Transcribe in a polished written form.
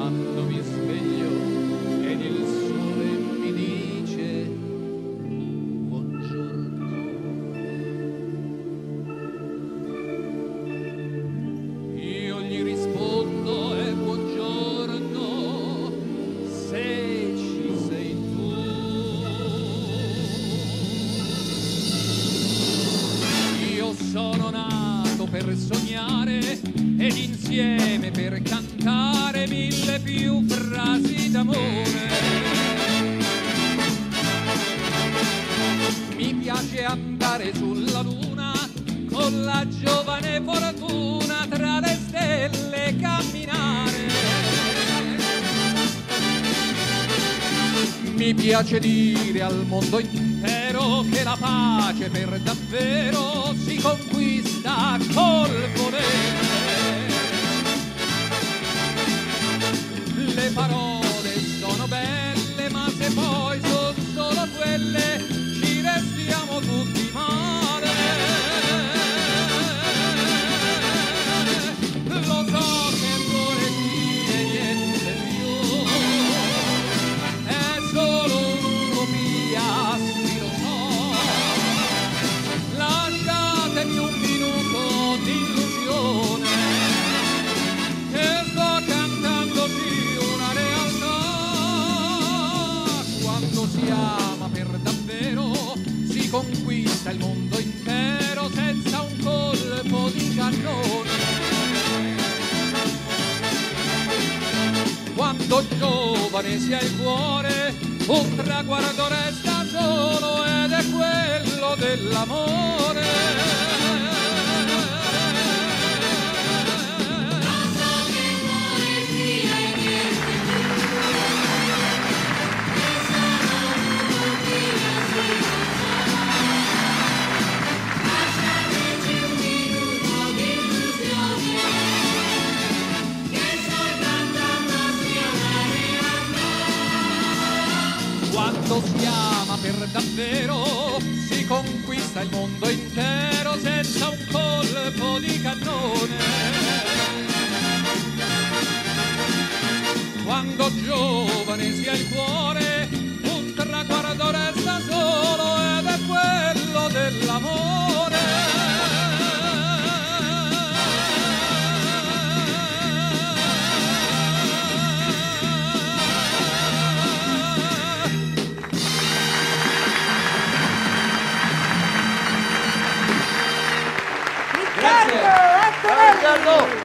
quando mi sveglio ed il sole mi dice buongiorno. Io gli rispondo buongiorno, se ci sei tu. Io sono nato per sognare ed insieme per cantare mille più frasi d'amore. Mi piace andare sulla luna con la giovane fortuna, tra le stelle camminare. Mi piace dire al mondo intero che la pace per davvero si conquista col volere. Le parole sono belle, ma se poi sono solo quelle, ci restiamo tutti male. Lo so che vuole dire niente più, è solo un'utopia, sì lo so. Lasciatemi un minuto di illusione, che sto cantandoci una realtà. Quando si ama per davvero si conquista il mondo intero senza un colpo di cannone. Quando giovane si ha il cuore, un traguardo resta solo ed è quello dell'amore. Quando si ama per davvero si conquista il mondo intero senza un colpo di cannone. Quando giovane si ha il cuore, un traguardo resta solo ed è quello dell'amore. Riccardo!